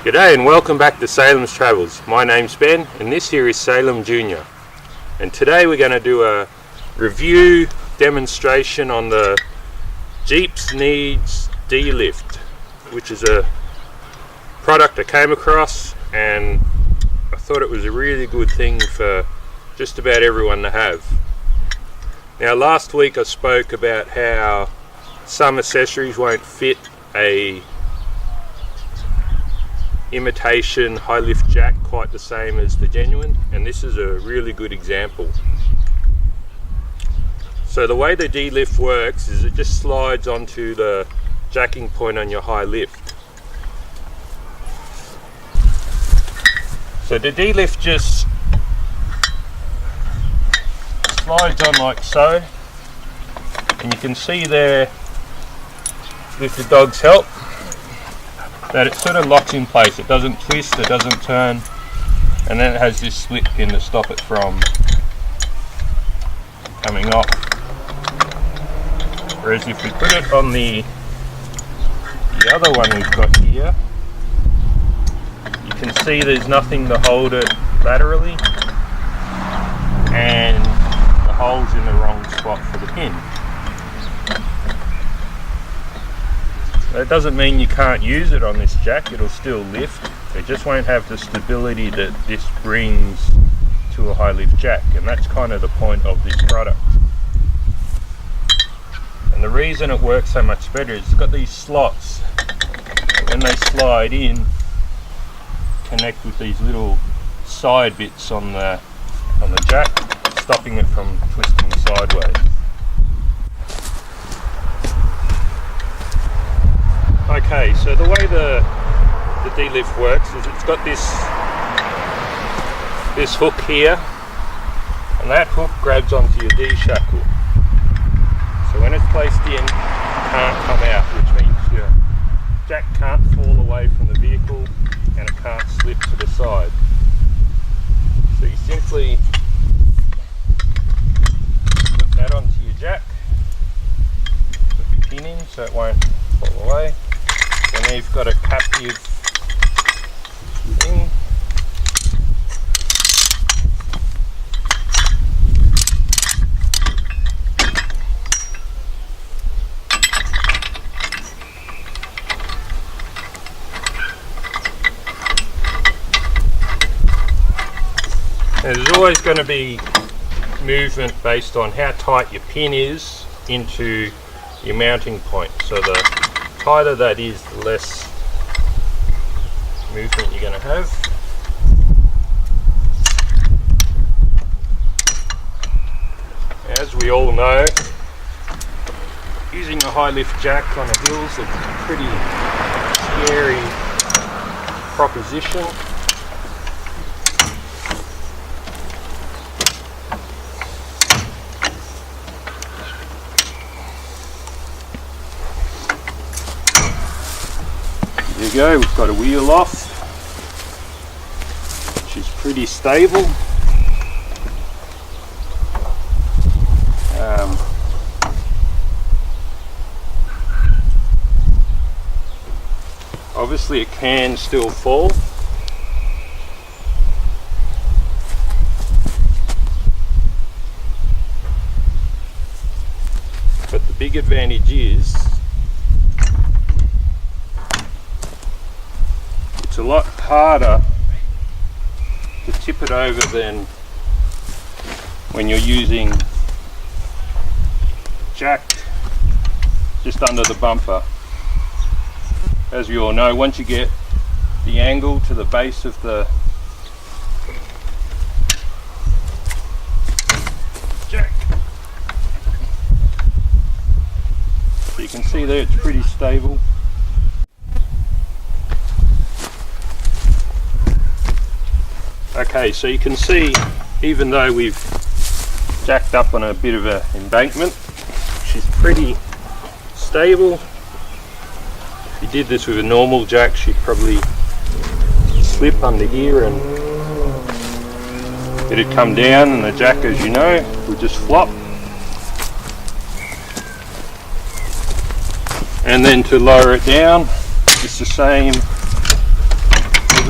G'day and welcome back to Salem's Travels. My name's Ben and this here is Salem Jr. And today we're going to do a review demonstration on the JeepsNeeds D-Lift, which is a product I came across and I thought it was a really good thing for just about everyone to have. Now last week I spoke about how some accessories won't fit a imitation high lift jack quite the same as the genuine, and this is a really good example. So the way the D-Lift works is it just slides onto the jacking point on your high lift. So the D-Lift just slides on like so, and you can see there with the dog's help that it sort of locks in place. It doesn't twist, it doesn't turn, and then it has this split pin to stop it from coming off. Whereas if we put it on the other one we've got here, you can see there's nothing to hold it laterally, and the hole's in the wrong spot for the pin. That doesn't mean you can't use it on this jack, it'll still lift. It just won't have the stability that this brings to a high lift jack, and that's kind of the point of this product. And the reason it works so much better is it's got these slots that when they slide in, connect with these little side bits on the jack, stopping it from twisting sideways. Okay, so the way the D-Lift works is it's got this hook here, and that hook grabs onto your D-shackle. So when it's placed in, it can't come out, which means your jack can't fall away from the vehicle and it can't slip to the side. So you simply put that onto your jack, put the pin in so it won't fall away. And then you've got a captive thing. Now, there's always going to be movement based on how tight your pin is into your mounting point. So the tighter that is, the less movement you're going to have. As we all know, using a high lift jack on the hills is a pretty scary proposition. There you go, we've got a wheel off, which is pretty stable. Obviously it can still fall. But the big advantage is it's a lot harder to tip it over than when you're using jack just under the bumper. As we all know, once you get the angle to the base of the jack, so you can see there it's pretty stable. Okay, so you can see, even though we've jacked up on a bit of an embankment, she's pretty stable. If you did this with a normal jack, she'd probably slip under here and it'd come down, and the jack, as you know, would just flop. And then to lower it down, it's the same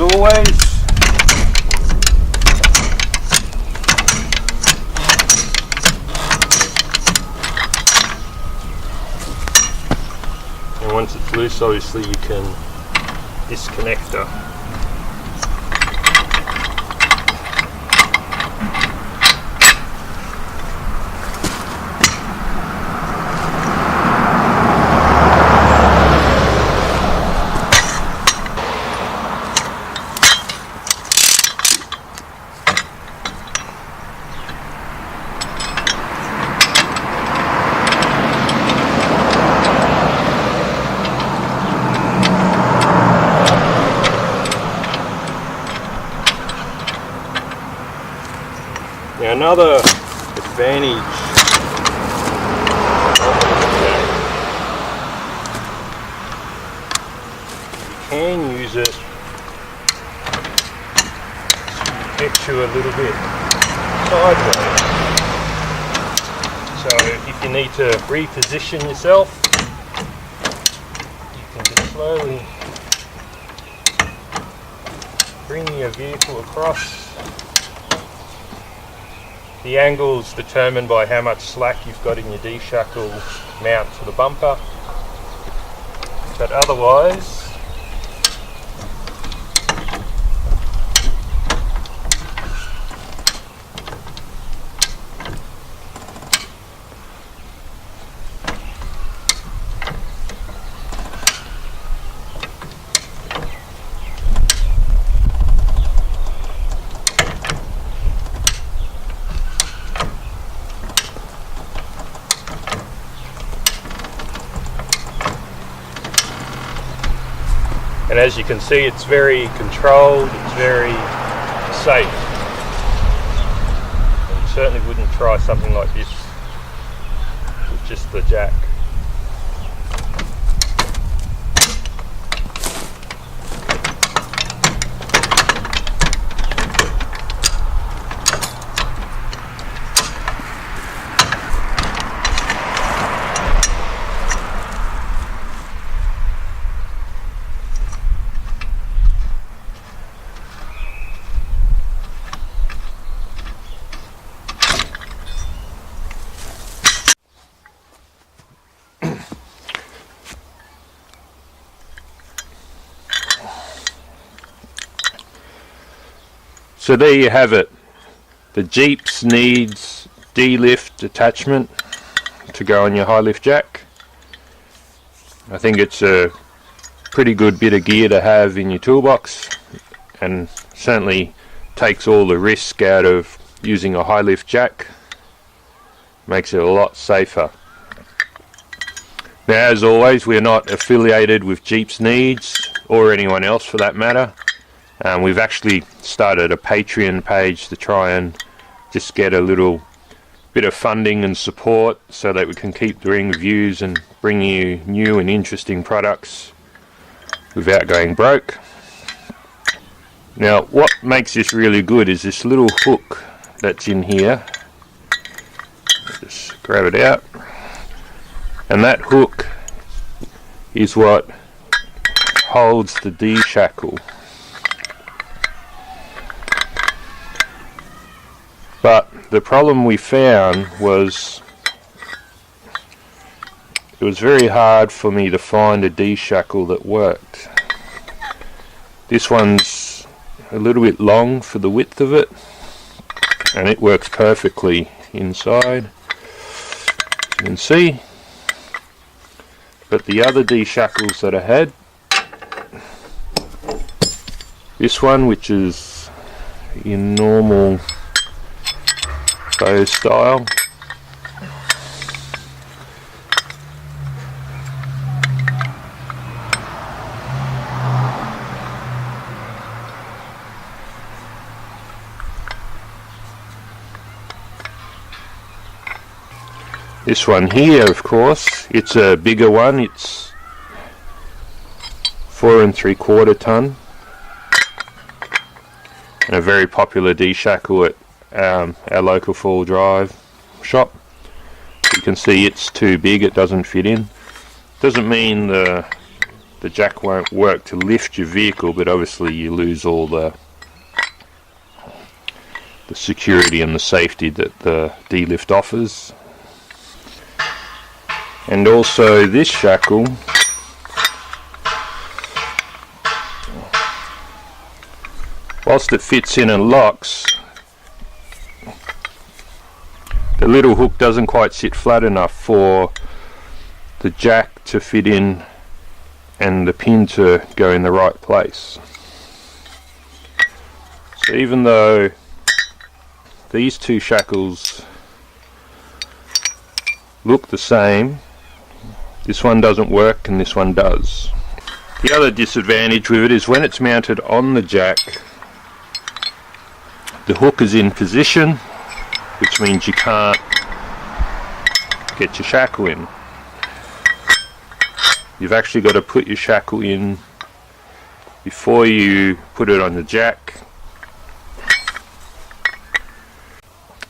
as always. And once it's loose, obviously you can disconnect her. Now another advantage you can use it to get you a little bit sideways. So if you need to reposition yourself, you can just slowly bring your vehicle across. The angle is determined by how much slack you've got in your D-shackle mount to the bumper, but otherwise and as you can see, it's very controlled, it's very safe. And you certainly wouldn't try something like this with just the jack. So there you have it, the JeepsNeeds D-lift attachment to go on your high lift jack. I think it's a pretty good bit of gear to have in your toolbox, and certainly takes all the risk out of using a high lift jack, makes it a lot safer. Now, as always, we're not affiliated with JeepsNeeds or anyone else for that matter. We've actually started a Patreon page to try and just get a little bit of funding and support so that we can keep doing reviews and bring you new and interesting products without going broke. Now, what makes this really good is this little hook that's in here. Just grab it out, and that hook is what holds the D-shackle. But the problem we found was it was very hard for me to find a D-shackle that worked. This one's a little bit long for the width of it, and it works perfectly inside, you can see. But the other D-shackles that I had, this one, which is in normal bow style, this one here, of course, it's a bigger one. It's 4 3/4 ton, and a very popular D-shackle at our local four-wheel drive shop. You can see it's too big, it doesn't fit in. Doesn't mean the the jack won't work to lift your vehicle, but obviously you lose all the security and the safety that the D-lift offers. And also this shackle, whilst it fits in and locks, the little hook doesn't quite sit flat enough for the jack to fit in and the pin to go in the right place. So even though these two shackles look the same, this one doesn't work and this one does. The other disadvantage with it is when it's mounted on the jack, the hook is in position, which means you can't get your shackle in. You've actually got to put your shackle in before you put it on the jack,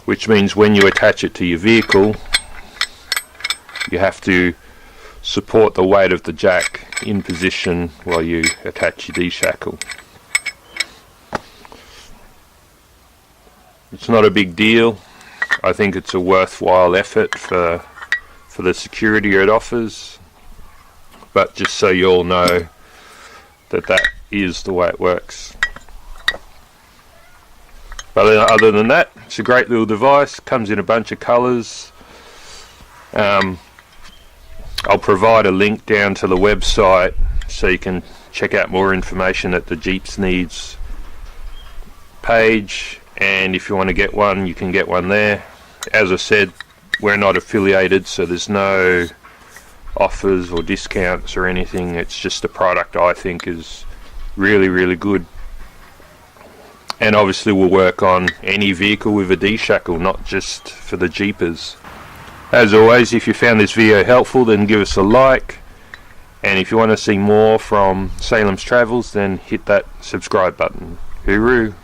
which means when you attach it to your vehicle, you have to support the weight of the jack in position while you attach your D-shackle. It's not a big deal. I think it's a worthwhile effort for the security it offers, but just so you all know that is the way it works. But other than that, it's a great little device. Comes in a bunch of colours. I'll provide a link down to the website so you can check out more information at the JeepsNeeds page, and if you want to get one, you can get one there. As I said, we're not affiliated, so there's no offers or discounts or anything. It's just a product I think is really, really good. And obviously we'll work on any vehicle with a D-shackle, not just for the Jeepers. As always, if you found this video helpful, then give us a like. And if you want to see more from Salem's Travels, then hit that subscribe button. Hooroo!